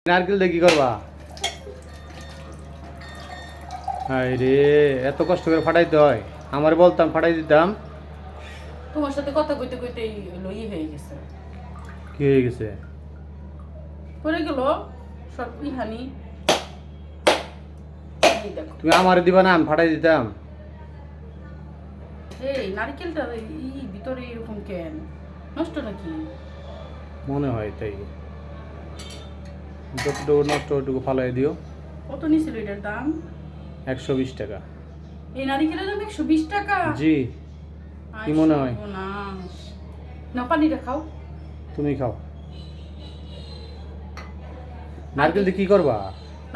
নারকেল দিয়ে কি করবা? হায় রে, এত কষ্ট করে ফাটাইতে হয়? আমার বলতাম ফাটাই দিতাম। তোমার সাথে কথা কইতে কইতে লই হয়ে গেছে। কি হয়ে গেছে? পড়ে গেল সব ইহানি। এই দেখো, তুমি আমার দিবা না, আমি ফাটাই দিতাম। এই নারকেলটা ভিতরে এরকম কেন? নষ্ট নাকি? মনে হয় তাই। যতটুকু নষ্ট ওটুকু ফালাই দিও। কত নিছিল এটার দাম? 120 টাকা। এই নারকেলের দাম 120 টাকা? জি। কি মনে হয়? সর্বনাশ। না, পানিটা খাও। তুমি খাও। নারকেল দিয়ে কি করবা?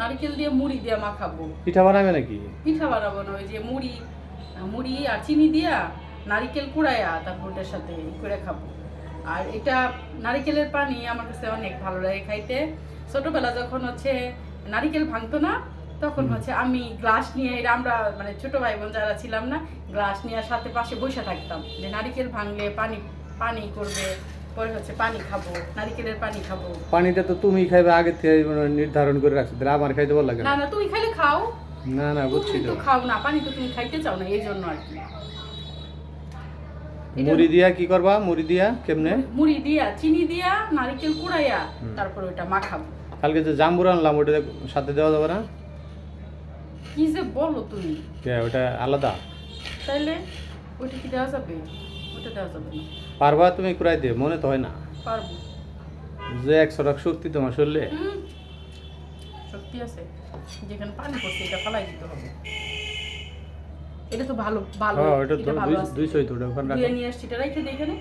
নারকেল দিয়ে মুড়ি দিয়ে মাখাবো। পিঠা বানাবে নাকি? পিঠা বানাবো না, ওই যে মুড়ি আর চিনি দিয়া নারকেল কুড়াইয়া তারপর ওটার সাথে করে খাবো। আর এটা নারকেলের পানি আমার কাছে অনেক ভালো লাগে খাইতে। ছোটবেলা যখন হচ্ছে নারকেল ভাঙতো না, তখন হচ্ছে আমি গ্লাস নিয়ে, এটা আমরা মানে ছোট ভাই বোন যারা ছিলাম না, গ্লাস নিয়ে সাথে পাশে বসে থাকতাম যে নারকেল ভাঙলে পানি পানি করবে, পরে হচ্ছে পানি খাবো, নারকেলের পানি খাবো। পানিটা তো তুমি খাইবে আগে থেকে নির্ধারণ করে রাখছো, তাহলে আমার খাইতে বল লাগে না না, তুমি খাইলে খাও। না না, বুঝছি তুমি তো। তো খাও না, পানি তো তুমি খাইতে চাও না, এই জন্য আর কি। মুড়ি দিয়া কি করবা? মুড়ি দিয়া কেমনে? মুড়ি দিয়া চিনি দিয়া নারকেল কুড়াইয়া তারপর ওটা মাখাবো। কালকে যে জাম্বুরা আনলাম ওটা সাথে দেওয়া যাবে না? কি যে বলো তুমি! ওটা আলাদা। তাইলে ওইটা কি দেওয়া যাবে? ওটা দেওয়া যাবে না। পারবা তুমি কুড়াই দিয়ে? মনে তো হয় না পারবো। যে 100 টাকা শক্তি তোমার শরীরে। শক্তি আছে, যেখানে পানি পড়ছে এটা ফালাই দিতে হবে। এটা তো ভালো ভালো, হ্যাঁ, এটা এটা ভালো আছে। 200 তো ওখানে রাখো। ধুয়ে নিয়ে আসছি, এটা রাখে দিই এখানে।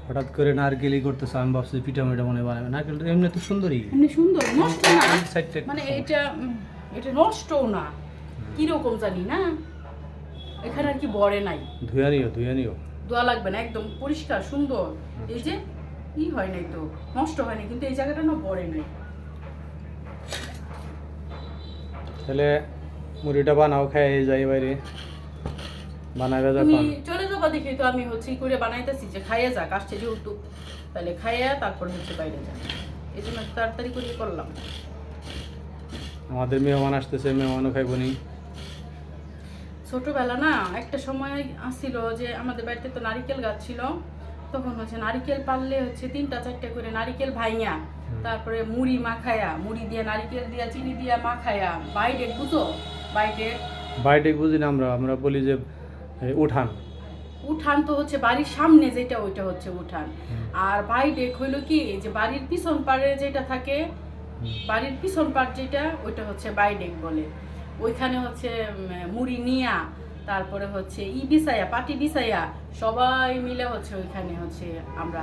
হঠাৎ করে নারকেলই করতেছে, আমি ভাবছি পিঠা মিঠা মনে বানাবে। নারকেল এমনি তো সুন্দরই। এমনি সুন্দর, নষ্ট না। এই সাইডটা মানে এটা নষ্টও না, কিরকম জানি না। এখানে আর কি বড়ে নাই। ধুয়ে নিও। দোয়া লাগবে না, একদম পরিষ্কার সুন্দর। এই যে হয় নাই তো, নষ্ট হয় নাই, কিন্তু এই জায়গাটা না বড়ে নাই। তাহলে মুড়িটা বানাও, খাই যাই বাইরে বানাবে তুমি যখন। চলে যাবা দেখি তো, আমি হচ্ছে করে বানাইতেছি যে খাইয়া যাক, আসছে যেহেতু, তাহলে খাইয়া তারপর হচ্ছে বাইরে যাক, এই জন্য তাড়াতাড়ি করে করলাম। আমাদের মেহমান আসতেছে, মেহমানও খাইবো নি। ছোটবেলা না একটা সময় আসছিল যে আমাদের বাড়িতে তো নারিকেল গাছ ছিল, তখন হচ্ছে নারিকেল পারলে হচ্ছে 3টা 4টা করে নারিকেল ভাইয়া, তারপরে মুড়ি মাখায়া, মুড়ি দিয়ে নারিকেল দিয়া চিনি দিয়া মাখায়া, বাইডেক বুঝো? বাইরে বুঝি না, আমরা বলি যে উঠান। উঠান তো হচ্ছে বাড়ির সামনে যেটা, ওইটা হচ্ছে উঠান। আর বাইডেক হইলো কি, যে বাড়ির পিছন পাড়ে যেটা থাকে, বাড়ির পিছন পাড় যেটা, ওইটা হচ্ছে বাইডেক বলে। ওইখানে হচ্ছে মুড়ি নিয়া, তারপরে হচ্ছে বিছাইয়া, পাটি বিছাইয়া সবাই মিলে হচ্ছে ওইখানে হচ্ছে আমরা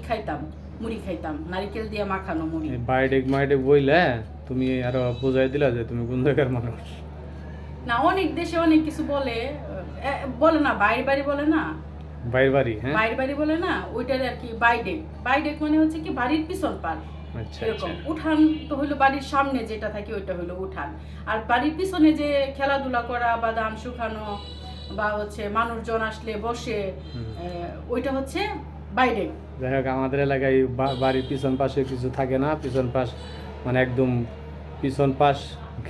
খাইতাম, মুড়ি খাইতাম, নারিকেল দিয়ে মাখানো মুড়ি। বাইরে বইলে তুমি আরো বোঝাই দিলা যে তুমি কোন জায়গার মানুষ। না, অনেক দেশে অনেক কিছু বলে, বলে না বাইরে বাড়ি বলে না, বাইরে বাড়ি, হ্যাঁ বাইরে বাড়ি বলে না, ওইটার আর কি বাইডেক। বাইডেক মানে হচ্ছে কি বাড়ির পিছন পাড়। আচ্ছা এরকম আচ্ছা। উঠান তো হইলো বাড়ির সামনে যেটা থাকে, ওইটা হইলো উঠান। আর বাড়ির পিছনে যে খেলাধুলা করা, বাদাম শুকানো, বা হচ্ছে মানুষজন আসলে বসে, ওইটা হচ্ছে বাইরে। যাই হোক, আমাদের এলাকায় বাড়ির পিছন পাশে কিছু থাকে না, পিছন পাশ মানে একদম পিছন পাশ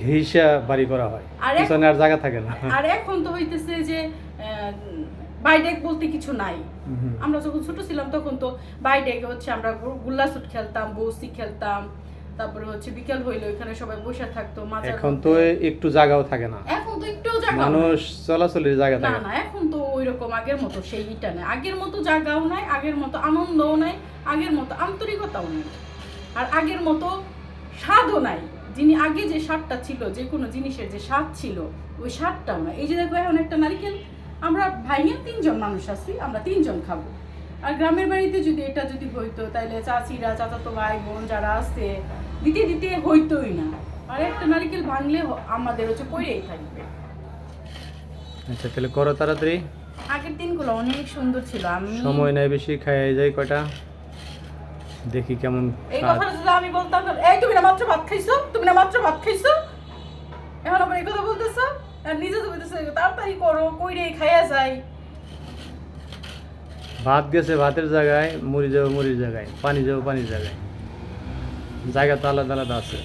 ঘেইসা বাড়ি করা হয়, পিছনে আর জায়গা থাকে না। আর এখন তো হইতেছে যে বাইডেক বলতে কিছু নাই। আমরা যখন ছোট ছিলাম তখন তো বাইডেকে হচ্ছে আমরা গুল্লাছুট খেলতাম, বৌসি খেলতাম, তারপরে হচ্ছে বিকেল হইলো এখানে সবাই বসে থাকতো। এখন তো একটু জায়গাও থাকে না, এখন তো একটু জায়গা, মানুষ চলাচলের জায়গা থাকে না। এখন তো ওইরকম আগের মতো সেই ইটা নাই, আগের মতো জায়গাও নাই, আগের মতো আনন্দও নাই, আগের মতো আন্তরিকতাও নাই, আর আগের মতো স্বাদও নাই। আগে যে স্বাদটা ছিল, যে কোনো জিনিসের যে স্বাদ ছিল, ওই স্বাদটাও না। এই যে দেখো, এখন একটা নারকেল আমরা ভাইয়া 3জন মানুষ আছি, আমরা 3জন খাবো। আর গ্রামের বাড়িতে যদি এটা হইতো, তাহলে চাচিরা, চাচাতো ভাই বোন যারা আছে, দিতে দিতে হইতোই না। আর একটা নারকেল ভাঙলে আমাদের হচ্ছে পড়েই থাকবে। আচ্ছা, তাহলে করো তাড়াতাড়ি। আগের দিনগুলো অনেক সুন্দর ছিল। আমি সময় নাই বেশি, খাইয়ে যাই কয়টা, দেখি কেমন। এই কথাটা যদি আমি বলতাম, এই তুমি না মাত্র ভাত খাইছো, তুমি না মাত্র ভাত খাইছো, এখন আবার এই কথা বলতেছো, আর নিজে তো বলতেছো তাড়াতাড়ি করো, কইরে খাইয়া যাই। ভাত গেছে ভাতের জায়গায়, মুড়ি যাবে মুড়ির জায়গায়, পানি যাবে পানির জায়গায়, জায়গা তো আলাদা আলাদা আছে।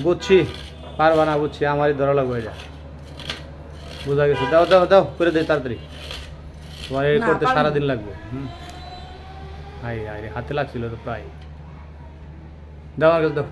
বুঝছি, পারবা না বুঝছি, আমারই ধরা লাগবে এটা, বোঝা গেছে। দাও দাও দাও করে দে তাড়াতাড়ি, তোমার এই না, করতে পারবো সারাদিন না। লাগবে। হাই হাই রে, হাতে লাগছিল তো প্রায়। দাও আমার কাছে দাও।